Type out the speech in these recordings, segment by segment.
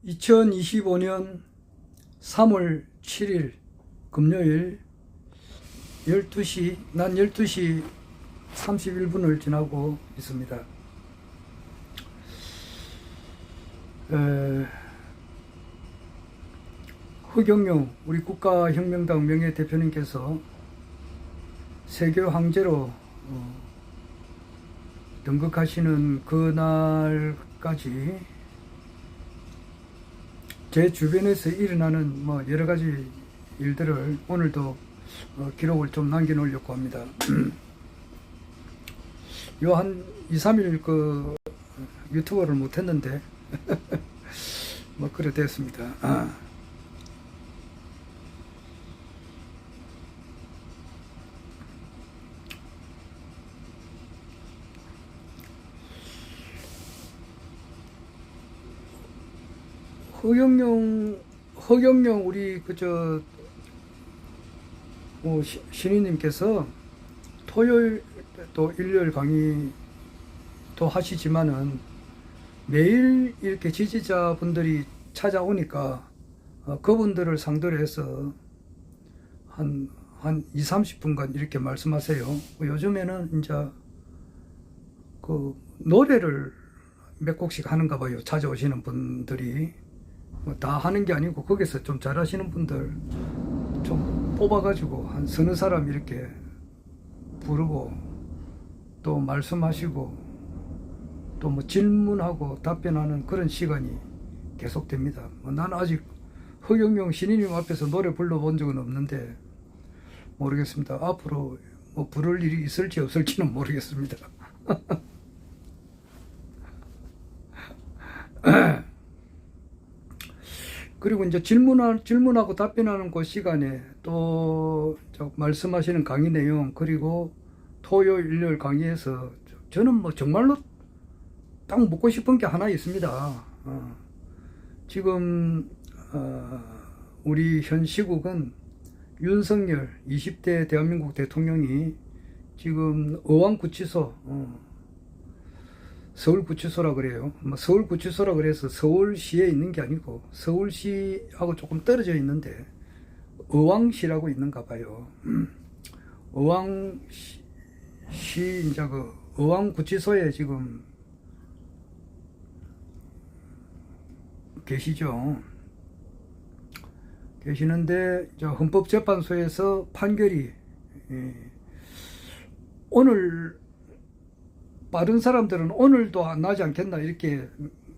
2025년 3월 7일 금요일 12시, 난 12시 31분을 지나고 있습니다. 허경영 우리 국가혁명당 명예대표님께서 세계 황제로 등극하시는 그날까지 제 주변에서 일어나는 여러 가지 일들을 오늘도 기록을 좀 남겨놓으려고 합니다. 요 한 2, 3일 유튜버를 못했는데 그래 됐습니다. 허경영 우리 신인님께서 토요일 또 일요일 강의도 하시지만은 매일 이렇게 지지자분들이 찾아오니까 그분들을 상대로 해서 한 2, 30분간 이렇게 말씀하세요. 요즘에는 이제 노래를 몇 곡씩 하는가 봐요. 찾아오시는 분들이 다 하는 게 아니고 거기서 좀 잘하시는 분들 좀 뽑아가지고 한 서너 사람 이렇게 부르고 또 말씀하시고 또 질문하고 답변하는 그런 시간이 계속됩니다. 난 아직 허경영 신인님 앞에서 노래 불러본 적은 없는데 모르겠습니다. 앞으로 부를 일이 있을지 없을지는 모르겠습니다. 그리고 이제 질문하고 답변하는 그 시간에 또 말씀하시는 강의 내용, 그리고 토요일, 일요일 강의에서 저는 정말로 딱 묻고 싶은 게 하나 있습니다. 지금 우리 현 시국은 윤석열 20대 대한민국 대통령이 지금 어왕구치소, 서울구치소라 그래요. 서울구치소라 그래서 서울시에 있는 게 아니고 서울시하고 조금 떨어져 있는데 어왕시라고 있는가 봐요. 어왕시 이제 어왕구치소에 지금 계시는데 헌법재판소에서 판결이 오늘 빠른 사람들은 오늘도 안 나지 않겠나 이렇게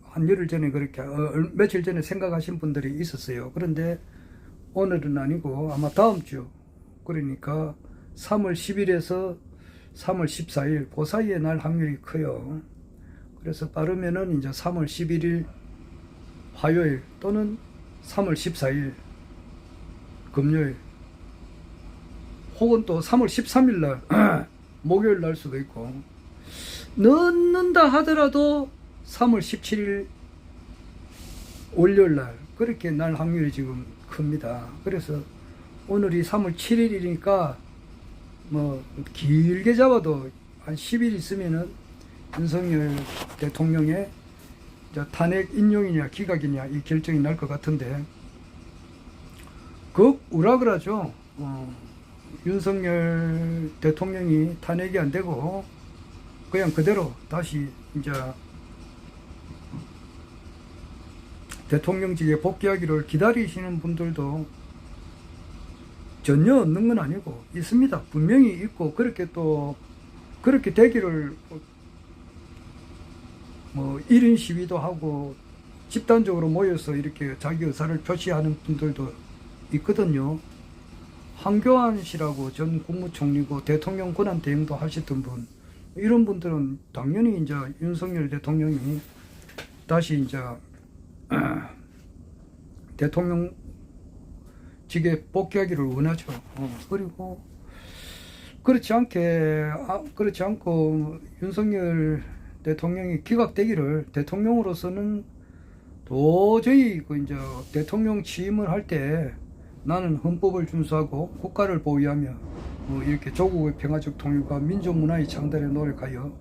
한 열흘 전에 그렇게 며칠 전에 생각하신 분들이 있었어요. 그런데 오늘은 아니고 아마 다음 주, 그러니까 3월 10일에서 3월 14일 그 사이에 날 확률이 커요. 그래서 빠르면은 이제 3월 11일 화요일 또는 3월 14일 금요일 혹은 또 3월 13일 날 목요일 날 수도 있고, 넣는다 하더라도 3월 17일 월요일 날 그렇게 날 확률이 지금 큽니다. 그래서 오늘이 3월 7일이니까 길게 잡아도 한 10일 있으면은 윤석열 대통령의 탄핵 인용이냐 기각이냐 이 결정이 날 것 같은데, 극우락을 하죠. 윤석열 대통령이 탄핵이 안 되고 그냥 그대로 다시 이제 대통령직에 복귀하기를 기다리시는 분들도 전혀 없는 건 아니고 있습니다. 분명히 있고, 그렇게 되기를 1인 시위도 하고 집단적으로 모여서 이렇게 자기 의사를 표시하는 분들도 있거든요. 황교안 씨라고 전 국무총리고 대통령 권한대행도 하셨던 분, 이런 분들은 당연히 이제 윤석열 대통령이 다시 이제 대통령직에 복귀하기를 원하죠. 그리고 그렇지 않고 윤석열 대통령이 기각되기를, 대통령으로서는 도저히 이제 대통령 취임을 할 때 나는 헌법을 준수하고 국가를 보위하며 이렇게 조국의 평화적 통일과 민족 문화의 창달에 노력하여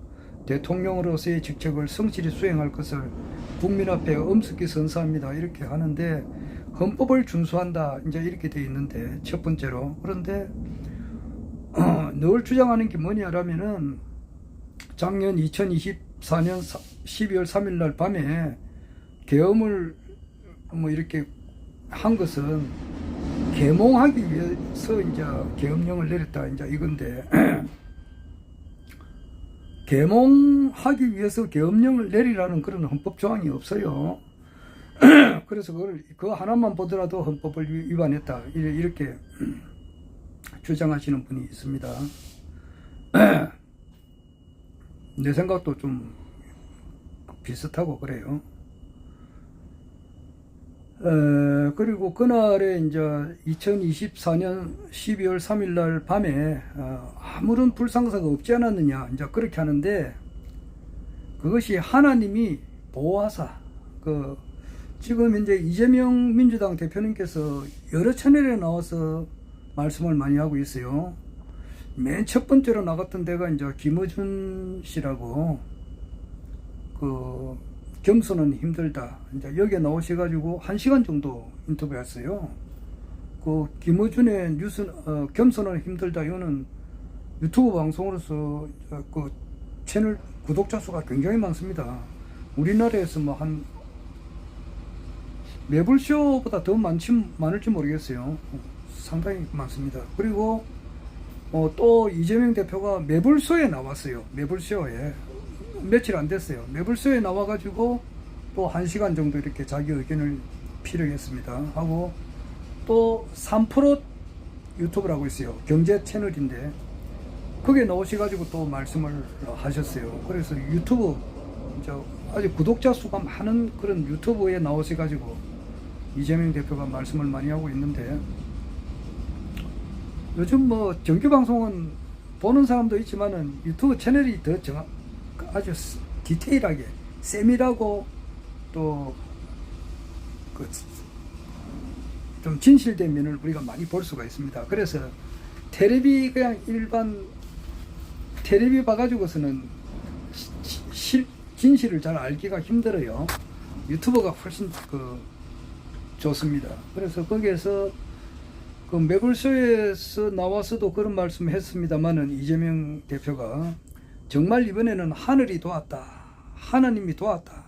대통령으로서의 직책을 성실히 수행할 것을 국민 앞에 엄숙히 선서합니다. 이렇게 하는데 헌법을 준수한다. 이제 이렇게 돼 있는데 첫 번째로. 그런데 늘 주장하는 게 뭐냐라면은 작년 2024년 12월 3일 날 밤에 계엄을 뭐 이렇게 한 것은 계몽하기 위해서 이제 계엄령을 내렸다. 이제 이건데 계몽하기 위해서 계엄령을 내리라는 그런 헌법 조항이 없어요. 그래서 그거 하나만 보더라도 헌법을 위반했다. 이렇게 주장하시는 분이 있습니다. 내 생각도 좀 비슷하고 그래요. 그리고 그날에 이제 2024년 12월 3일 날 밤에 아무런 불상사가 없지 않았느냐 이제 그렇게 하는데 그것이 하나님이 보호하사 지금 현재 이재명 민주당 대표님께서 여러 채널에 나와서 말씀을 많이 하고 있어요. 맨 첫 번째로 나갔던 데가 이제 김어준 씨라고 겸손은 힘들다. 이제 여기에 나오셔가지고 1시간 정도 인터뷰했어요. 김어준의 뉴스, 겸손은 힘들다. 이거는 유튜브 방송으로서 채널 구독자 수가 굉장히 많습니다. 우리나라에서 뭐 매불쇼보다 더 많을지 모르겠어요. 상당히 많습니다. 그리고 또 이재명 대표가 매불쇼에 나왔어요. 매불쇼에. 며칠 안 됐어요. 매불쇼에 나와가지고 또 1시간 정도 이렇게 자기 의견을 피력했습니다. 하고 또 3프로 유튜브라고 있어요. 경제 채널인데 거기에 나오셔가지고 또 말씀을 하셨어요. 그래서 유튜브 아주 구독자 수가 많은 그런 유튜브에 나오셔가지고 이재명 대표가 말씀을 많이 하고 있는데 요즘 뭐 정규방송은 보는 사람도 있지만은 유튜브 채널이 더 아주 디테일하게 세밀하고 또 좀 진실된 면을 우리가 많이 볼 수가 있습니다. 그래서 테레비 그냥 일반 테레비 봐가지고서는 진실을 잘 알기가 힘들어요. 유튜버가 훨씬 좋습니다. 그래서 거기에서 매불쇼에서 나와서도 그런 말씀을 했습니다만은 이재명 대표가 정말 이번에는 하늘이 도왔다. 하나님이 도왔다.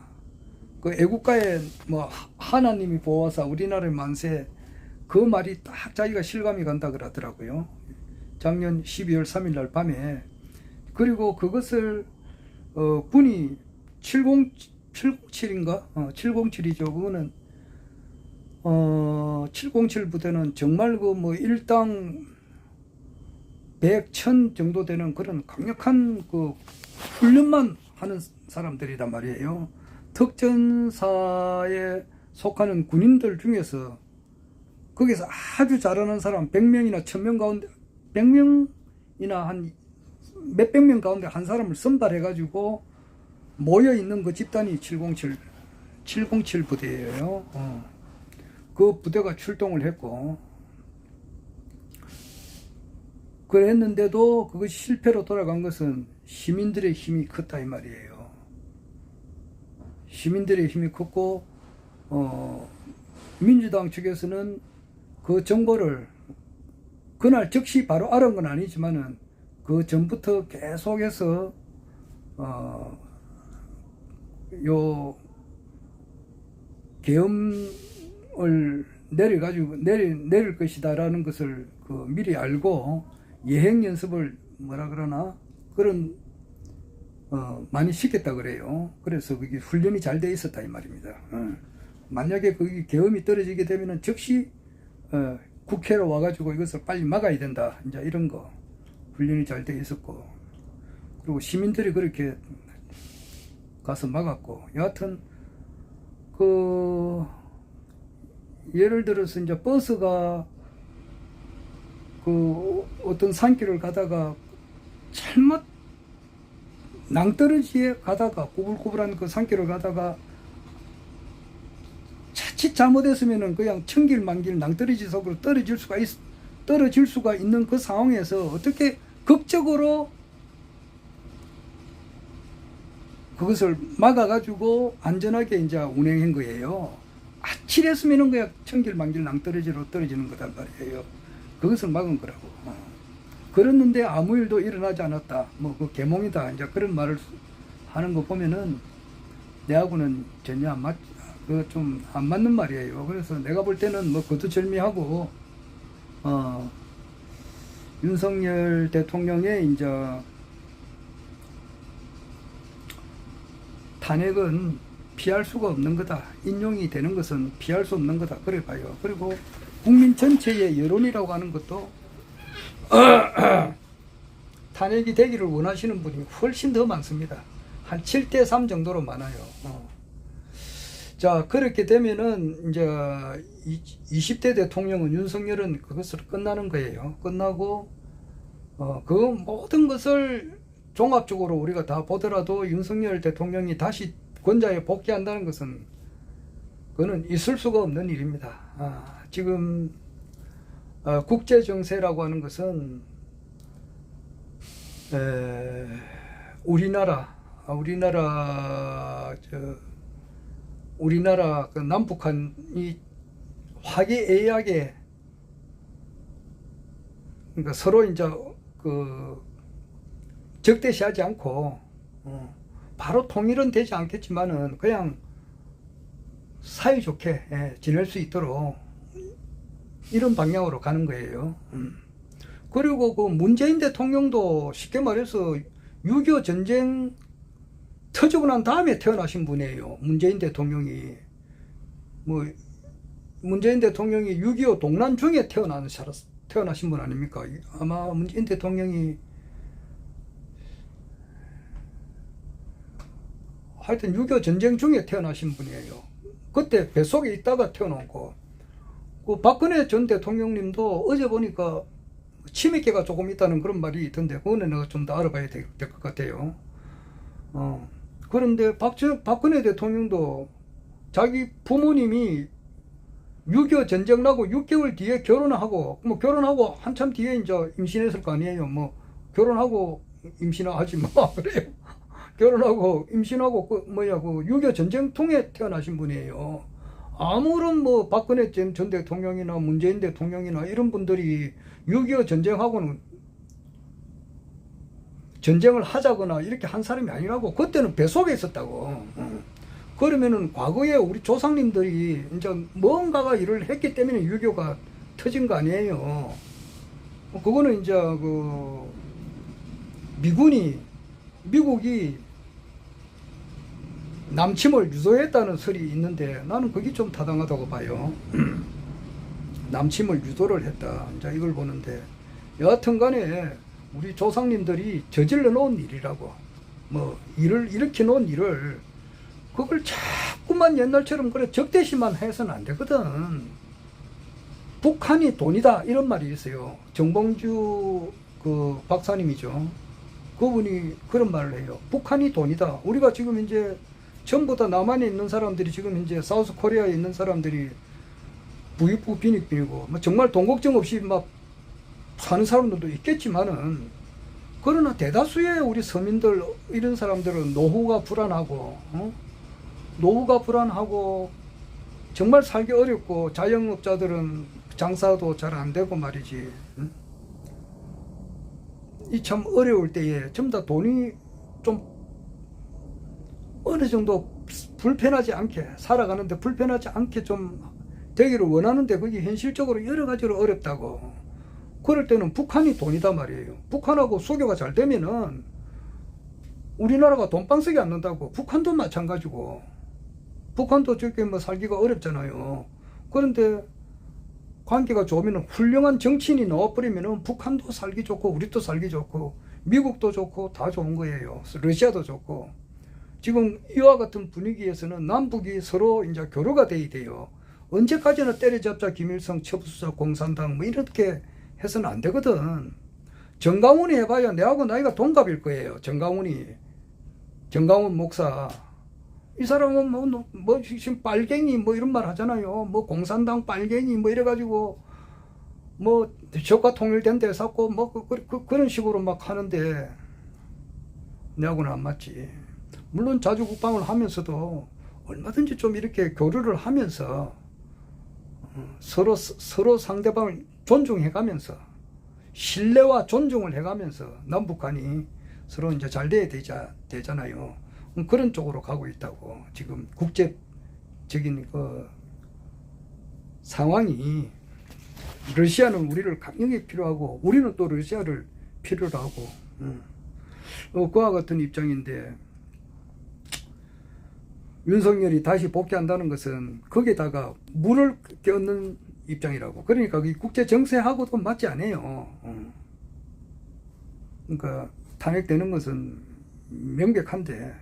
애국가에 뭐 하나님이 보호하사 우리나라의 만세 그 말이 딱 자기가 실감이 간다 그러더라고요. 작년 12월 3일 날 밤에. 그리고 그것을 군이 707인가? 707이죠. 그거는 707 부대는 정말 뭐 일당 100, 1000 정도 되는 그런 강력한 훈련만 하는 사람들이란 말이에요. 특전사에 속하는 군인들 중에서 거기서 아주 잘하는 사람 100명이나 1000명 가운데 100명이나 한 몇백 명 가운데 한 사람을 선발해가지고 모여있는 그 집단이 707 부대예요. 그 부대가 출동을 했고 그랬는데도 그것이 실패로 돌아간 것은 시민들의 힘이 컸다 이 말이에요. 시민들의 힘이 컸고 민주당 측에서는 그 정보를 그날 즉시 바로 알은 건 아니지만은 그 전부터 계속해서 요 계엄을 내릴 것이다라는 것을 미리 알고 예행 연습을 그런 많이 시켰다 그래요. 그래서 그게 훈련이 잘 돼 있었다 이 말입니다. 만약에 거기 계엄이 떨어지게 되면은 즉시 국회로 와가지고 이것을 빨리 막아야 된다. 이제 이런 거 훈련이 잘 돼 있었고 그리고 시민들이 그렇게 가서 막았고 여하튼 예를 들어서 이제 버스가 어떤 산길을 가다가 잘못 낭떠러지에 가다가 꼬불꼬불한 그 산길을 가다가 자칫 잘못했으면은 그냥 천길만길 낭떠러지 속으로 떨어질 수가 있는 그 상황에서 어떻게 극적으로 그것을 막아가지고 안전하게 이제 운행한 거예요. 아찔했으면 그냥 천길만길 낭떠러지로 떨어지는 거단 말이에요. 그것을 막은 거라고. 그랬는데 아무 일도 일어나지 않았다. 뭐 그 계몽이다. 이제 그런 말을 하는 거 보면은 내하고는 전혀 안 맞, 그 좀 안 맞는 말이에요. 그래서 내가 볼 때는 뭐 거두절미하고 윤석열 대통령의 이제 탄핵은 피할 수가 없는 거다. 인용이 되는 것은 피할 수 없는 거다. 그래 봐요. 그리고 국민 전체의 여론이라고 하는 것도 탄핵이 되기를 원하시는 분이 훨씬 더 많습니다. 한 7대3 정도로 많아요. 자, 그렇게 되면은 이제 20대 대통령은 윤석열은 그것으로 끝나는 거예요. 끝나고 그 모든 것을 종합적으로 우리가 다 보더라도 윤석열 대통령이 다시 권좌에 복귀한다는 것은 그거는 있을 수가 없는 일입니다. 지금 국제 정세라고 하는 것은 우리나라 그 남북한이 화기애애하게 그러니까 서로 이제 그 적대시하지 않고 바로 통일은 되지 않겠지만은 그냥 사이좋게 지낼 수 있도록 이런 방향으로 가는 거예요. 그리고 그 문재인 대통령도 쉽게 말해서 6.25 전쟁 터지고 난 다음에 태어나신 분이에요. 문재인 대통령이 문재인 대통령이 6.25 동란 중에 태어나신 분 아닙니까? 아마 문재인 대통령이 하여튼 6.25 전쟁 중에 태어나신 분이에요. 그때 뱃속에 있다가 태어났고, 그 박근혜 전 대통령님도 어제 보니까 치매기가 조금 있다는 그런 말이 있던데, 그거는 내가 좀 더 알아봐야 될 것 같아요. 그런데 박근혜 대통령도 자기 부모님이 6.25 전쟁 나고 6개월 뒤에 결혼하고, 뭐 결혼하고 한참 뒤에 이제 임신했을 거 아니에요. 뭐 결혼하고 임신하지 뭐 그래요. 결혼하고 임신하고 그 6.25 전쟁 통해 태어나신 분이에요. 아무런 뭐 박근혜 전 대통령이나 문재인 대통령이나 이런 분들이 6.25 전쟁하고는 전쟁을 하자거나 이렇게 한 사람이 아니라고. 그때는 뱃속에 있었다고. 그러면은 과거에 우리 조상님들이 이제 뭔가가 일을 했기 때문에 6.25가 터진 거 아니에요. 그거는 이제 그 미국이 남침을 유도했다는 설이 있는데 나는 그게 좀 타당하다고 봐요. 남침을 유도를 했다. 이제 이걸 보는데 여하튼 간에 우리 조상님들이 저질러 놓은 일이라고, 뭐 일을 일으켜 놓은 일을 그걸 자꾸만 옛날처럼 그래 적대시만 해서는 안 되거든. 북한이 돈이다 이런 말이 있어요. 정봉주 그 박사님이죠. 그분이 그런 말을 해요. 북한이 돈이다. 우리가 지금 이제 전부 다 남한에 있는 사람들이 지금 이제 사우스 코리아에 있는 사람들이 부익부 빈익빈이고 뭐 정말 돈 걱정 없이 막 사는 사람들도 있겠지만은, 그러나 대다수의 우리 서민들 이런 사람들은 노후가 불안하고 정말 살기 어렵고 자영업자들은 장사도 잘 안 되고 말이지. 이 참 어려울 때에 전부 다 돈이 좀 어느 정도 불편하지 않게 살아가는데 불편하지 않게 좀 되기를 원하는데 그게 현실적으로 여러 가지로 어렵다고. 그럴 때는 북한이 돈이다 말이에요. 북한하고 수교가 잘 되면은 우리나라가 돈방 쓰기 않는다고. 북한도 마찬가지고. 북한도 저렇게 뭐 살기가 어렵잖아요. 그런데 관계가 좋으면 훌륭한 정치인이 나와버리면은 북한도 살기 좋고 우리도 살기 좋고 미국도 좋고 다 좋은 거예요. 러시아도 좋고. 지금 이와 같은 분위기에서는 남북이 서로 이제 교류가 돼야 돼요. 언제까지나 때려잡자 김일성 첩수자 공산당 뭐 이렇게 해서는 안 되거든. 정강훈이 해봐야 내하고 나이가 동갑일 거예요. 정강훈 목사. 이 사람은 뭐 지금 빨갱이 뭐 이런 말 하잖아요. 뭐 공산당 빨갱이 뭐 이래가지고 뭐 저가 통일된 데 샀고 뭐 그런 식으로 막 하는데 내하고는 안 맞지. 물론 자주국방을 하면서도 얼마든지 좀 이렇게 교류를 하면서 서로 상대방을 존중해가면서 신뢰와 존중을 해가면서 남북한이 서로 이제 잘 돼야 되잖아요. 그런 쪽으로 가고 있다고. 지금 국제적인 그 상황이 러시아는 우리를 강력히 필요하고 우리는 또 러시아를 필요로 하고 그와 같은 입장인데 윤석열이 다시 복귀한다는 것은 거기다가 물을 껴넣는 입장이라고. 그러니까 국제 정세하고도 맞지 않아요. 그러니까 탄핵되는 것은 명백한데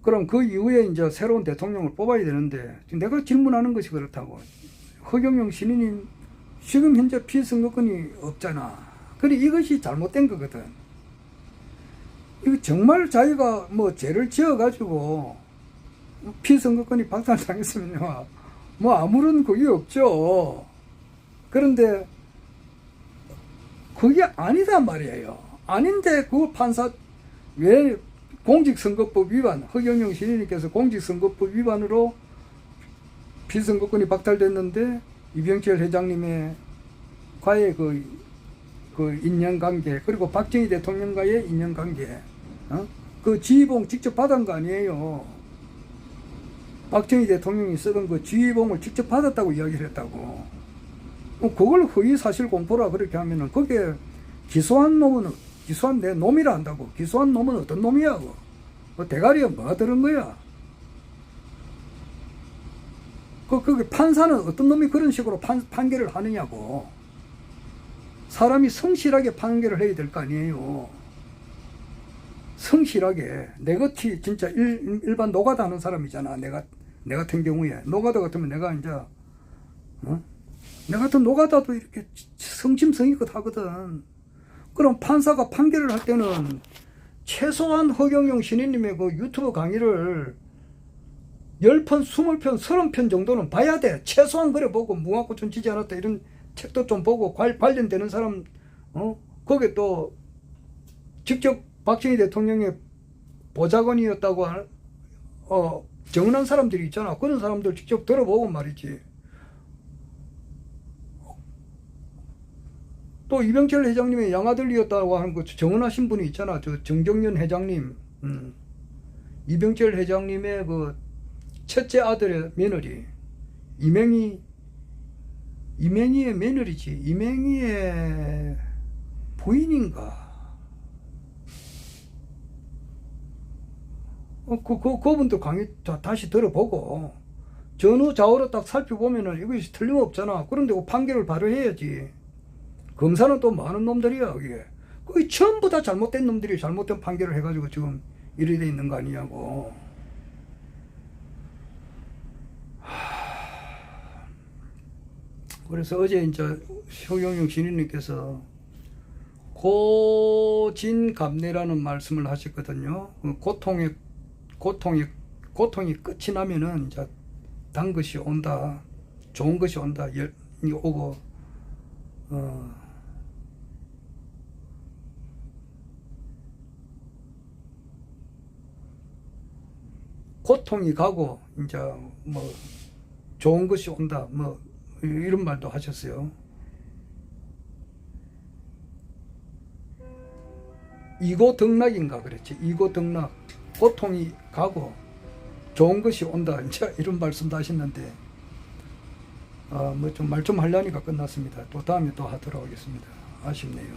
그럼 그 이후에 이제 새로운 대통령을 뽑아야 되는데 내가 질문하는 것이 그렇다고. 허경영 신인님 지금 현재 피선거권이 없잖아. 그래 이것이 잘못된 거거든. 이거 정말 자기가 뭐 죄를 지어가지고 피선거권이 박탈당했으면요 뭐 아무런 그게 없죠. 그런데 그게 아니단 말이에요. 아닌데 그 판사 왜 공직선거법 위반, 허경영 신인님께서 공직선거법 위반으로 피선거권이 박탈됐는데 이병철 회장님의 과의 그 인연관계, 그리고 박정희 대통령과의 인연관계, 그 지휘봉 직접 받은 거 아니에요. 박정희 대통령이 쓰던 그 지휘봉을 직접 받았다고 이야기를 했다고. 그걸 허위사실 공포라 그렇게 하면은 거기에 기소한 내 놈이라 한다고. 기소한 놈은 어떤 놈이야? 대가리에 뭐가 들은 거야? 그 판사는 어떤 놈이 그런 식으로 판결을 하느냐고. 사람이 성실하게 판결을 해야 될 거 아니에요. 성실하게. 내 같이 진짜 일반 노가다 하는 사람이잖아. 내 같은 경우에. 노가다 같으면 내가 이제, 내 같은 노가다도 이렇게 성심성의껏 하거든. 그럼 판사가 판결을 할 때는 최소한 허경영 신인님의 그 유튜브 강의를 10편, 20편, 30편 정도는 봐야 돼. 최소한 그래 보고 무궁화꽃은 지지 않았다 이런 책도 좀 보고 관련되는 사람 거기에 또 직접 박정희 대통령의 보좌관이었다고 정언한 사람들이 있잖아. 그런 사람들 직접 들어보고 말이지. 또 이병철 회장님의 양아들이었다고 하는 거 정언하신 분이 있잖아. 저 정경련 회장님. 이병철 회장님의 그 첫째 아들의 며느리 이맹희의 며느리지. 이맹희의 부인인가. 그분도 강의 다시 들어보고 전후좌우로 딱 살펴보면은 이것이 틀림없잖아. 그런데 그 판결을 발효해야지. 검사는 또 많은 놈들이야. 그게 전부 다 잘못된 놈들이 잘못된 판결을 해가지고 지금 이래 돼 있는 거 아니냐고. 그래서 어제 이제 허경영 신인님께서 고진감래라는 말씀을 하셨거든요. 고통이 끝이 나면은 이제 단 것이 온다. 좋은 것이 온다. 오고, 고통이 가고, 이제 뭐, 좋은 것이 온다. 뭐, 이런 말도 하셨어요. 이고덕락인가 그랬지. 이고덕락. 고통이 가고 좋은 것이 온다. 이제 이런 말씀도 하셨는데, 뭐 좀 말 좀 하려니까 끝났습니다. 또 다음에 또 하도록 하겠습니다. 아쉽네요.